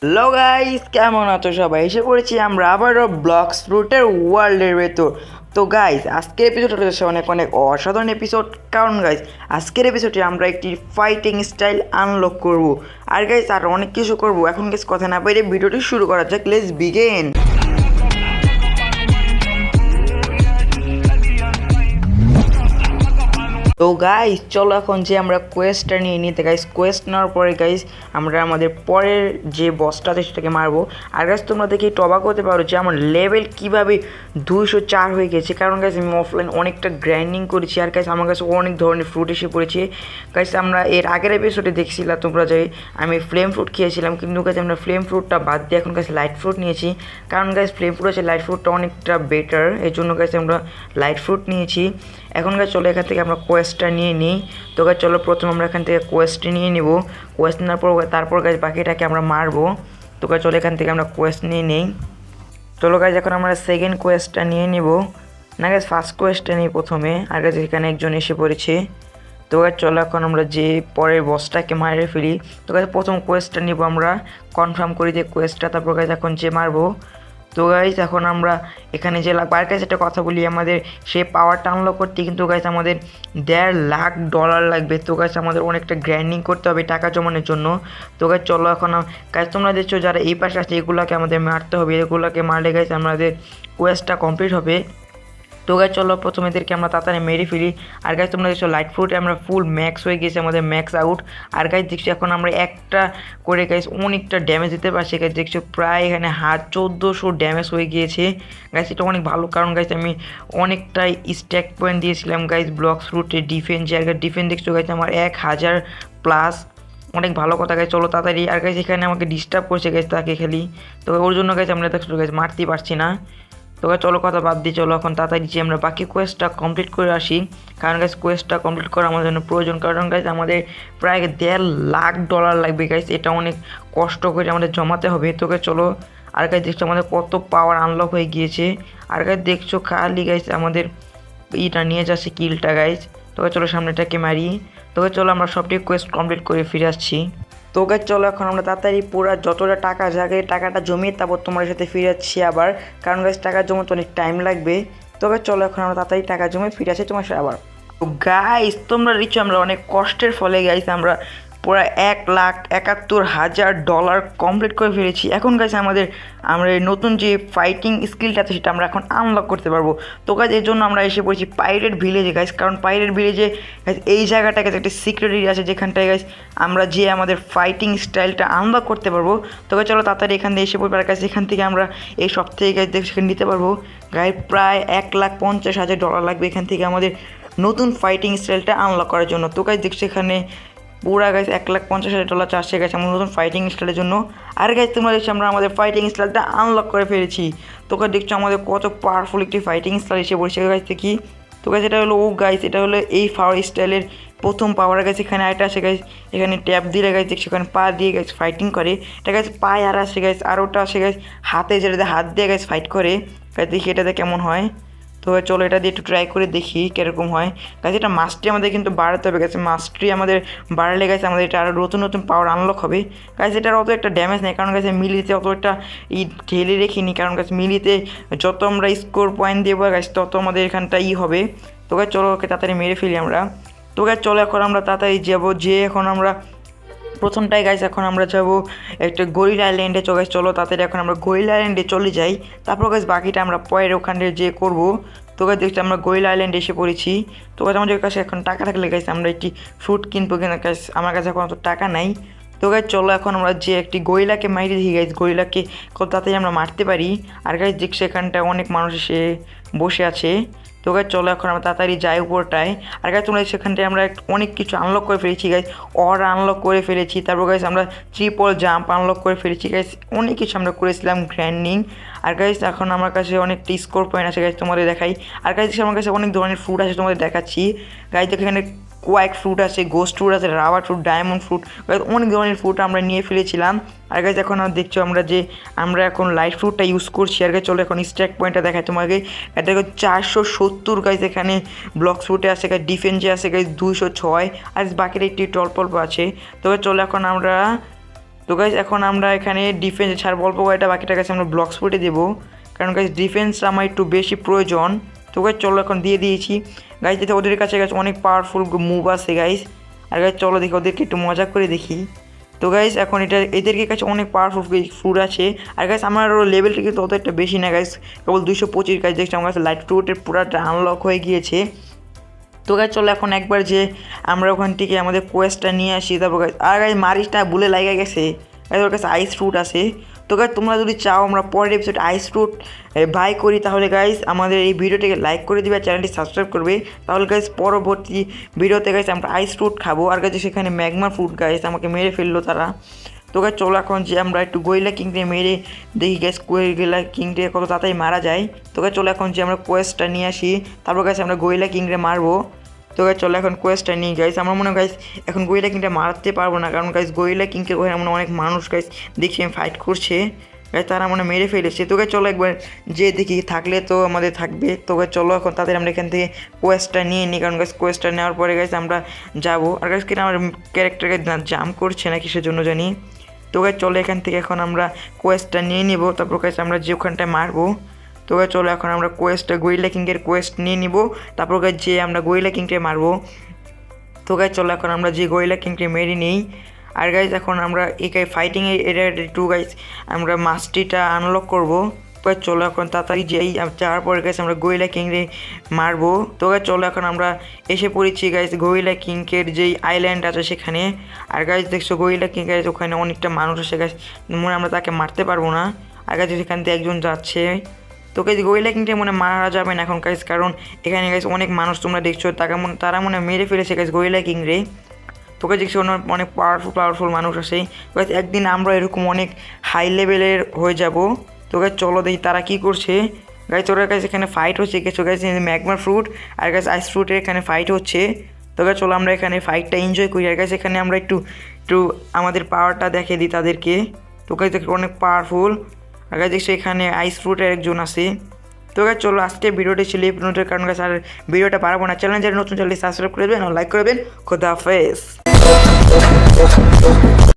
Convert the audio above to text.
Hello guys, কেমন আছো সবাই? এসে পড়েছি আমরা আবারও ব্লক্স ফ্রুটের ওয়ার্ল্ডের ভেতর। তো গাইস, আজকের এপিসোডটা হচ্ছে অনেক অনেক অসাধারণ এপিসোড। কারণ গাইস, আজকের এপিসোডে আমরা একটি ফাইটিং স্টাইল আনলক করব। আর গাইস, আর অনেক কিছু করব। এখন গাইস কথা না বাইরে ভিডিওটি শুরু করা যাক। Let's begin. তো গাইস, চলো এখন যে আমরা কোয়েস্টটা নিয়ে নিতে। গাইস, কোয়েস্ট নেওয়ার পরে গাইস আমরা আমাদের পরের যে বসটা আছে সেটাকে মারবো। আর গাইস, তোমরা দেখি একটু অবাক হতে পারো যে আমার লেভেল কীভাবে 204 হয়ে গেছে। কারণ গাইস, আমি অফলাইন অনেকটা গ্রাইন্ডিং করেছি। আর গাইস, আমার কাছে অনেক ধরনের ফ্রুট এসে পড়েছে। গাইস, আমরা এর আগের এপিসোডে দেখছিলাম তোমরা যে আমি ফ্লেম ফ্রুট খেয়েছিলাম, কিন্তু গাইস আমরা ফ্লেম ফ্রুটটা বাদ দিয়ে এখন গাইস লাইট ফ্রুট নিয়েছি। কারণ গাইস, ফ্লেম ফ্রুট আছে, লাইট ফ্রুটটা অনেকটা বেটার, এই জন্য গাইস আমরা লাইট ফ্রুট নিয়েছি। এখন গাইস চলো এখান থেকে আমরা কোয়েস্টটা নিয়ে নিই। তো গাইস চলো প্রথমে আমরা এখান থেকে কোয়েস্ট নিয়ে নিব। কোয়েস্ট নেওয়ার পর তারপর গাইস বাকিটাকে আমরা মারবো। তো গাইস চলো এখান থেকে আমরা কোয়েস্ট নিয়ে নিই। চলো গাইস এখন আমরা সেকেন্ড কোয়েস্টটা নিয়ে নিব। না গাইস, ফার্স্ট কোয়েস্টটা নিই প্রথমে। আর গাইস এখানে একজন এসে পড়েছে। তো গাইস চলো এখন আমরা যে পরের বসটাকে মারে ফেলি। তো গাইস প্রথম কোয়েস্টটা নিব আমরা, কনফার্ম করি যে কোয়েস্টটা, তারপর গাইস এখন যে মারবো। তো গাইস এখন আমরা এখানে যে লাগবে, আর গাইস একটা কথা বলি, আমাদের সে পাওয়ারটা আনলক করতে কিন্তু গাইস আমাদের $1,50,000 লাগবে। তো গাইস আমাদের অনেকটা গ্রাইন্ডিং করতে হবে টাকা জমানোর জন্য। তো গাইস চলো এখন গাইস তোমরা দেখছো যারা এই পাশে আছে এগুলাকে আমাদের মারতে হবে। এগুলাকে মারলে গাইস আমাদের কোয়েস্টটা কমপ্লিট হবে। তো গাইস চলো প্রথমে এদেরকে আমরা তাড়াতাড়ি মেরে ফেলি। আর গাইস তোমরা দেখছো লাইট ফ্রুটে আমরা ফুল ম্যাক্স হয়ে গেছে, আমাদের ম্যাক্স আউট। আর গাইস দেখছো এখন আমরা একটা করে গাইস অনেকটা ড্যামেজ দিতে পারছি। গাইস দেখছো প্রায় এখানে 1400 ড্যামেজ হয়ে গিয়েছে। গাইস এটা অনেক ভালো, কারণ গাইস আমি অনেকটাই স্ট্যাক পয়েন্ট দিয়েছিলাম গাইস ব্লক্স ফ্রুটে ডিফেন্সে। আর গাইস ডিফেন্স দেখছো গাইস আমার 1000+, অনেক ভালো কথা। গাইস চলো তাড়াতাড়ি। আর গাইস এখানে আমাকে ডিস্টার্ব করছে গাইস তাকে খেলি, তো ওর জন্য গাইস আমরা দেখছো গাইস মারতেই পারছি না। তো চলো কথা বাদ দিই, চলো এখন তাড়াতাড়ি যে আমরা বাকি কোয়েস্টটা কমপ্লিট করে আসি। কারণ গাইস কোয়েস্টটা কমপ্লিট করা আমাদের জন্য প্রয়োজন। কারণ গাইস আমাদের প্রায় $1,50,000 লাগবে গাইস, এটা অনেক কষ্ট করে আমাদের জমাতে হবে। তোকে চলো। আর গাইস দেখছো আমাদের কত পাওয়ার আনলক হয়ে গিয়েছে। আর গাইস দেখছো খালি গাইস আমাদের ইটা নিয়ে যাচ্ছে কিলটা গাইস। তোকে চলো সামনেটাকে মারি। তোকে চলো আমরা সবটি কোয়েস্ট কমপ্লিট করে ফিরে আসছি। তো গাইস চলো এখন আমরা তাড়াতাড়ি পুরো যতটা টাকা জাগে টাকাটা জমিয়ে তারপর তোমার সাথে ফিরে যাচ্ছি আবার। কারণ গাইস টাকা জমাতে অনেক টাইম লাগবে। তো গাইস চলো এখন আমরা তাড়াতাড়ি টাকা জমিয়ে ফিরে আসি তোমার সাথে আবার। তো গাইস তোমরা দিচ্ছ আমরা অনেক কষ্টের ফলে গাইস আমরা পুরো $1,71,000 কমপ্লিট করে ফেলেছি। এখন গাইস আমরা এই নতুন যে ফাইটিং স্কিলটা আছে সেটা আমরা এখন আনলক করতে পারবো। তো গাইস এর জন্য আমরা এসে পড়েছি পাইরেট ভিলেজে গাইস। কারণ পাইরেট ভিলেজে গাইস এই জায়গাটা গাইস একটা সিক্রেট এরিয়া আছে, যেখানটায় গাইস আমরা যে আমাদের ফাইটিং স্টাইলটা আনলক করতে পারবো। তো গাইস চলো তাড়াতাড়ি এখান থেকে এসে পড়বো। আর গাইস এখান থেকে আমরা এই সব থেকে গাইস সেখানে নিতে পারবো। গাইস প্রায় $1,50,000 লাগবে এখান থেকে আমাদের নতুন ফাইটিং স্টাইলটা আনলক করার জন্য। তো গাইস দেখছো এখানে পুরা গাইস $1,50,000 চার্জ গেছে আমার নতুন ফাইটিং স্টাইলের জন্য। আর গাইস তোমরা দেখছো আমরা আমাদের ফাইটিং স্টাইলটা আনলক করে ফেলেছি। তোকে দেখছো আমাদের কত পাওয়ারফুল একটি ফাইটিং স্টাইল এসে পড়ছে গাইস দেখি। তো গাইস এটা হলো গাইস, এটা হলো এই পাওয়ার স্টাইলের প্রথম পাওয়ার গাইস। এখানে আরেকটা আছে গাইস, এখানে ট্যাপ দিলে গাইস দেখছো এখানে পা দিয়ে গাইস ফাইটিং করে। এটা গাইস পায়ে আর আসে গাইস, আর ওটা আসে গাইস হাতে, যেটাতে হাত দিয়ে গাইস ফাইট করে। গাইস দেখি এটাতে কেমন হয়। তো চলো এটা দিয়ে একটু ট্রাই করে দেখি কীরকম হয়। গাছ এটা মাস্টারি আমাদের কিন্তু বাড়াতে হবে গাছ, মাস্টারি আমাদের বাড়ালে গাছ আমাদের এটা আরও নতুন নতুন পাওয়ার আনলক হবে। গাছ এটার অত একটা ড্যামেজ নেই, কারণ গাছে মিলিতে অত একটা ঢেলে রেখিনি। কারণ গাছ মিলিতে যত আমরা স্কোর পয়েন্ট দেবো গাছ তত আমাদের এখানটা হবে। তো গাছ চলো ওকে তাড়াতাড়ি মেরে ফেলি আমরা। তো গাছ চলো এখন আমরা তাড়াতাড়ি যাবো, যে এখন আমরা প্রথমটাই গাইস এখন আমরা যাবো একটা গরিলা আইল্যান্ডে। চলো তাড়াতাড়ি এখন আমরা গরিলা আইল্যান্ডে চলে যাই। তারপর গাইস বাকিটা আমরা পরের ওখানে যে করবো। তো গাইস দেখছি আমরা গরিলা আইল্যান্ডে এসে পড়েছি। তো গাইস আমাদের কাছে এখন টাকা থাকলে গাইস আমরা একটি ফ্রুট কিনবো, কিন্তু গাইস আমার কাছে এখন অত টাকা নাই। তো গাইস চলো এখন আমরা যে একটি গরিলাকে মারি দিই গাইস, গরিলাকে কত তাড়াতাড়ি আমরা মারতে পারি। আর গাইস দেখছি এখানটায় অনেক মানুষ এসে বসে আছে। তো গাইস চলো এখন আমরা তাড়াতাড়ি যাই উপরটায়। আর গাইস তোমরা সেখানটায় আমরা অনেক কিছু আনলক করে ফেলেছি গাইস, অর আনলক করে ফেলেছি। তারপর গাইস আমরা ট্রিপল জাম্প আনলক করে ফেলেছি গাইস, অনেক কিছু আমরা করেছিলাম গ্র্যান্ডিং। আর গাইস এখন আমার কাছে অনেকটা স্কোর পয়েন্ট আছে গাইস, তোমাদের দেখাই। আর গাইস আমার কাছে অনেক ধরনের ফ্রুট আছে, তোমাদের দেখাচ্ছি গাইস। দেখো এখানে কোয়াইক ফ্রুট আছে, গোস্ট ফ্রুট আছে, রাবার ফ্রুট, ডায়মন্ড ফ্রুট, অনেক ধরনের ফ্রুট আমরা নিয়ে ফেলেছিলাম। আর গাইস এখন দেখছো আমরা এখন লাইট ফ্রুটটা ইউজ করছি। আর গাইস চলো এখন স্ট্যাক পয়েন্টটা দেখাই তোমাকে। এটা 470 গাইস এখানে ব্লক ফ্রুটে আছে গাইস, ডিফেন্সে আছে গাইস 206, আর বাকির একটি টল্প আছে। তবে চলো এখন আমরা তো গাইজ এখন আমরা এখানে ডিফেন্স ছাড়বো অল্প কয়েকটা, বাকিটা গাছ আমরা ব্লক স্পটে দেবো, কারণ গাইজ ডিফেন্স আমার একটু বেশি প্রয়োজন। তো গাইজ চলো এখন দিয়ে দিয়েছি গাইজ, যেতে ওদের কাছে গাছ অনেক পাওয়ারফুল মুভ আছে গাইজ। আর গাইজ চলো দেখি ওদেরকে একটু মজা করে দেখি। তো গাইজ এখন এদেরকে কাছে অনেক পাওয়ারফুল ফ্রুট আছে। আর গাইজ আমার লেভেলটা কিন্তু অত একটা বেশি না গাইজ, কেবল 225 গাইজ। দেখছি আমার কাছে লাইট ফ্রুটের পুরাটা আনলক হয়ে গিয়েছে। তো গাইজ চলো এখন একবার যে আমরা ওখান থেকে আমাদের কোয়েস্টটা নিয়ে আসি, তারপর গাইজ আর গাইজ মারিসটা ভুলে লাগা গেছে গাইজ, ওর কাছে আইস ফ্রুট আছে। তো গাইজ তোমরা যদি চাও আমরা পরের এপিসোড আইস ফ্রুট বাই করি, তাহলে গাইজ আমাদের এই ভিডিওটিকে লাইক করে দিবে আর চ্যানেলটি সাবস্ক্রাইব করবে। তাহলে গাইজ পরবর্তী ভিডিওতে গাইজ আমরা আইস ফ্রুট খাবো। আর গাইজ সেখানে ম্যাগমা ফ্রুট গাইজ আমাকে মেরে ফেললো তারা। তো গাইজ চলো এখন যে আমরা একটু গরিলা কিংকে মেরে দেখি গাইজ গরিলা কিংকে কত তাড়াতাড়ি মারা যায়। তো গাইজ চলো এখন যে আমরা কোয়েস্টটা নিয়ে আসি, তারপর গাইজ আমরা গরিলা কিংকে মারবো। তো গাইজ চলো এখন কোয়েস্টটা নিই গাইজ। আমার মনে হয় গাইজ এখন গরিলা কিংটা মারতে পারবো না, কারণ গাইজ গরিলা কিংকে ওখানে মনে অনেক মানুষ গাইজ দেখছি আমি ফাইট করছে গাইজ, তারা মনে মেরে ফেলেছে। তো গাইজ চলো একবার যে দেখি থাকলে তো আমাদের থাকবে। তো গাইজ চলো এখন তাদের আমরা এখান থেকে কোয়েস্টটা নিয়ে নিই, কারণ গাইজ কোয়েস্টটা নেওয়ার পরে গাইজ আমরা যাবো। আর গাইজ কিনা আমার ক্যারেক্টারকে জাম্প করছে না কিসের জন্য জানি। তো গাইজ চলো এখান থেকে এখন আমরা কোয়েস্টটা নিয়ে নিব, তারপর গাইজ আমরা যে ওখানটায় মারবো। তো গাইজ চলো এখন আমরা কোয়েস্টটা গরিলা কিংয়ের কোয়েস্ট নিয়ে নিব, তারপর গাইজ যে আমরা গরিলা কিংকে মারবো। তো গাইজ চলো এখন আমরা যে গরিলা কিংকে মেরে নিই। আর গাইজ এখন আমরা এই ফাইটিংয়ে এটা একটু গাইজ আমরা মাস্টিটা আনলক করবো। তো গাইজ চলো এখন তাড়াতাড়ি যেই যাওয়ার পরে গাইজ আমরা গরিলা কিংরে মারবো। তো গাইজ চলো এখন আমরা এসে পড়েছি গাইজ গরিলা কিংকের যেই আইল্যান্ড আছে সেখানে। আর গাইজ দেখছো গরিলা কিং গাইজ ওখানে অনেকটা মানুষ আছে গাইজ, মনে আমরা তাকে মারতে পারবো না। আর গাইজ সেখান থেকে একজন যাচ্ছে। তো গাইজ গরিলা কিংটা মনে মারা যাবে না এখন গাইজ, কারণ এখানে গাইজ অনেক মানুষ তোমরা দেখছো তারা মনে মেরে ফেলেছে গাইজ গরিলা কিং রে। তো গাইজ দেখছি অনেক পাওয়ারফুল মানুষ আছে গাইজ, একদিন আমরা এরকম অনেক হাই লেভেলের হয়ে যাব। তো গাইজ চলো দেখি তারা কী করছে। গাইজ ওরা গাইজ এখানে ফাইট হচ্ছে কিছু গাইজ ম্যাগমা ফ্রুট আর গাইজ আইস ফ্রুটের এখানে ফাইট হচ্ছে। তো গাইজ চলো আমরা এখানে ফাইটটা এনজয় করি। আর গাইজ এখানে আমরা একটু আমাদের পাওয়ারটা দেখে দিই তাদেরকে। তো গাইজ অনেক পাওয়ারফুল। আর গাইজ দেখছি এখানে আইস ফ্রুটের একজন আছে। তো গাইজ চলো আজকে ভিডিওটি ছিল এই পর্যন্ত, কারণ গাইজ আর ভিডিওটা পারবো না। চ্যানেল যারা নতুন চ্যানেলটি সাবস্ক্রাইব করে দেবেন আর লাইক করে দেবেন। খোদা হাফেজ।